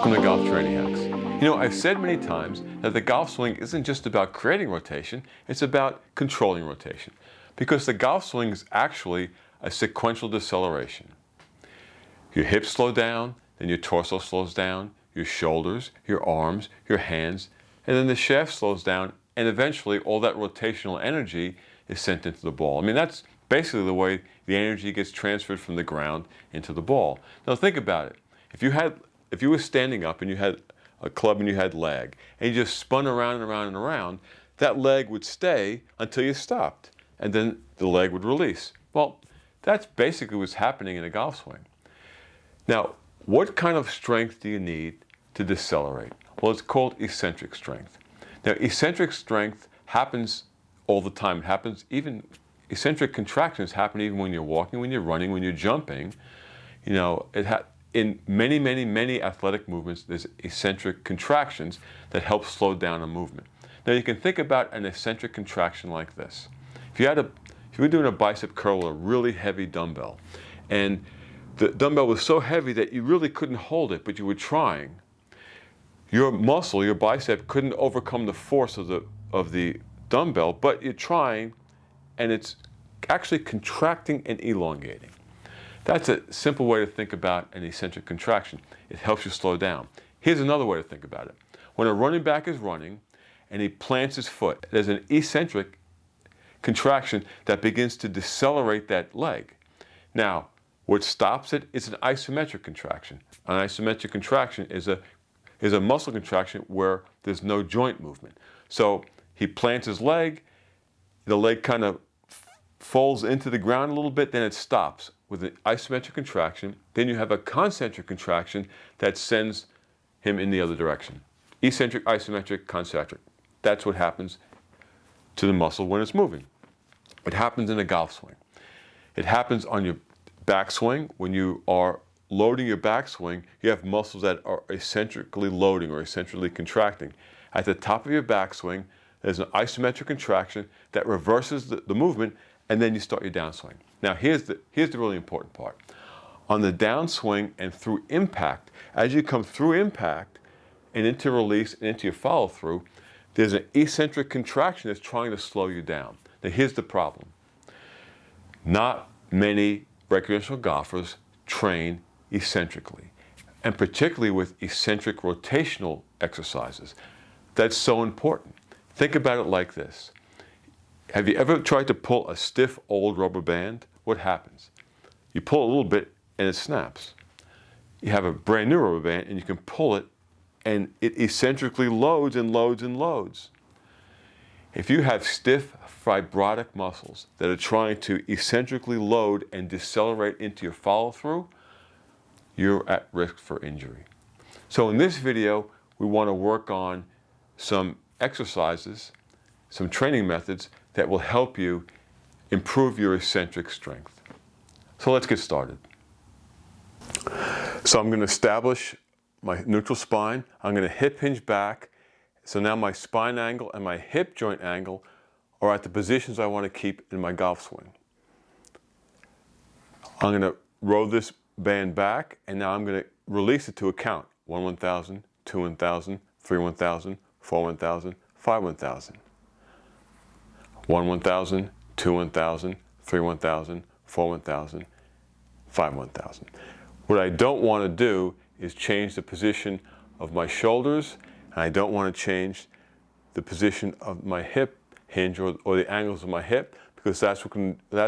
Welcome to Golf Training Hacks. You know, I've said many times that the golf swing isn't just about creating rotation, it's about controlling rotation. Because the golf swing is actually a sequential deceleration. Your hips slow down, then your torso slows down, your shoulders, your arms, your hands, and then the shaft slows down, and eventually all that rotational energy is sent into the ball. I mean, that's basically the way the energy gets transferred from the ground into the ball. Now think about it. If you were standing up and you had a club and you had leg, and you just spun around and around and around, that leg would stay until you stopped, and then the leg would release. Well, that's basically what's happening in a golf swing. Now, what kind of strength do you need to decelerate? Well, it's called eccentric strength. Now, eccentric strength happens all the time. It happens even, eccentric contractions happen even when you're walking, when you're running, when you're jumping. You know, in many athletic movements, there's eccentric contractions that help slow down a movement. Now you can think about an eccentric contraction like this. If you were doing a bicep curl with a really heavy dumbbell, and the dumbbell was so heavy that you really couldn't hold it, but you were trying, your muscle, your bicep, couldn't overcome the force of the dumbbell, but you're trying, and it's actually contracting and elongating. That's a simple way to think about an eccentric contraction. It helps you slow down. Here's another way to think about it. When a running back is running and he plants his foot, there's an eccentric contraction that begins to decelerate that leg. Now, what stops it is an isometric contraction. An isometric contraction is a muscle contraction where there's no joint movement. So he plants his leg, the leg kind of folds into the ground a little bit, then it stops with an isometric contraction. Then you have a concentric contraction that sends him in the other direction. Eccentric, isometric, concentric. That's what happens to the muscle when it's moving. It happens in a golf swing. It happens on your backswing. When you are loading your backswing, you have muscles that are eccentrically loading or eccentrically contracting. At the top of your backswing, there's an isometric contraction that reverses the movement, and then you start your downswing. Now here's the really important part. On the downswing and through impact, as you come through impact and into release and into your follow through, there's an eccentric contraction that's trying to slow you down. Now here's the problem. Not many recreational golfers train eccentrically, and particularly with eccentric rotational exercises. That's so important. Think about it like this. Have you ever tried to pull a stiff old rubber band? What happens? You pull a little bit and it snaps. You have a brand new rubber band and you can pull it and it eccentrically loads and loads and loads. If you have stiff fibrotic muscles that are trying to eccentrically load and decelerate into your follow through, you're at risk for injury. So in this video, we want to work on some exercises, some training methods that will help you improve your eccentric strength. So let's get started. So I'm going to establish my neutral spine. I'm going to hip hinge back. So now my spine angle and my hip joint angle are at the positions I want to keep in my golf swing. I'm going to roll this band back, and now I'm going to release it to a count. 1 1,000, 2 1,000, 3 1,000, 4 1,000, 5 1,000. 1 1,000, 2 1,000, 3 1,000, 4 1,000, 5 1,000. What I don't want to do is change the position of my shoulders, and I don't want to change the position of my hip hinge or the angles of my hip, because that's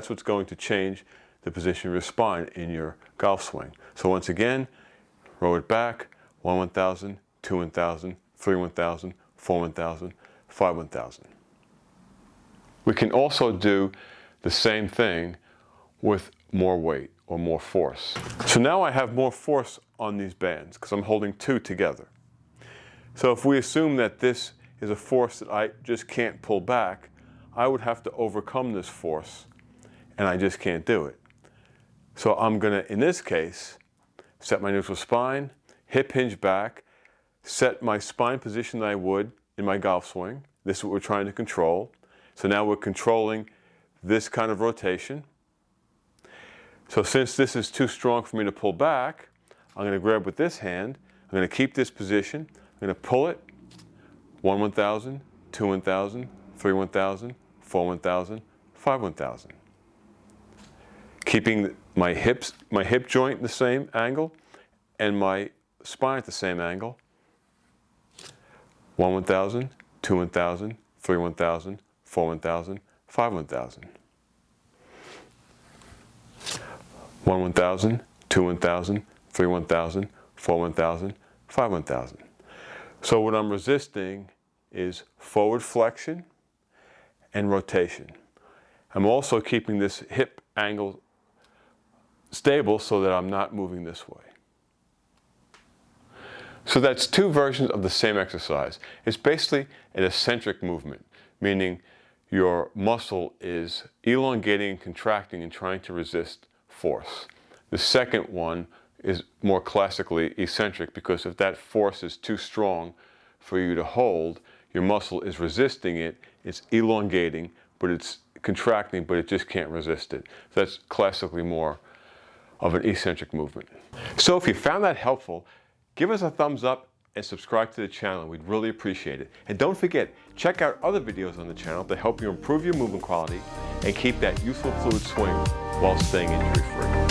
what's going to change the position of your spine in your golf swing. So once again, roll it back, 1 1,000, 2 1,000, 3 1,000, 4 1,000, 5 1,000. We can also do the same thing with more weight or more force. So now I have more force on these bands because I'm holding two together. So if we assume that this is a force that I just can't pull back, I would have to overcome this force, and I just can't do it. So I'm going to, in this case, set my neutral spine, hip hinge back, set my spine position that I would in my golf swing. This is what we're trying to control. So now we're controlling this kind of rotation. So since this is too strong for me to pull back, I'm going to grab with this hand, I'm going to keep this position. I'm going to pull it. 1 1,000, 2 1,000, 3 1,000, 4 1,000, 5 1,000. Keeping my hip joint the same angle and my spine at the same angle. 1 1,000, 2 1,000, 3 1,000, 4 1,000, 5 1,000. 1 1,000, 2 1,000, 3 1,000, 4 1,000, 5 1,000. So what I'm resisting is forward flexion and rotation. I'm also keeping this hip angle stable so that I'm not moving this way. So that's two versions of the same exercise. It's basically an eccentric movement, meaning your muscle is elongating and contracting and trying to resist force. The second one is more classically eccentric, because if that force is too strong for you to hold, your muscle is resisting it, it's elongating, but it's contracting, but it just can't resist it. So that's classically more of an eccentric movement. So if you found that helpful, give us a thumbs up and subscribe to the channel. We'd really appreciate it. And don't forget, check out other videos on the channel to help you improve your movement quality and keep that useful fluid swing while staying injury-free.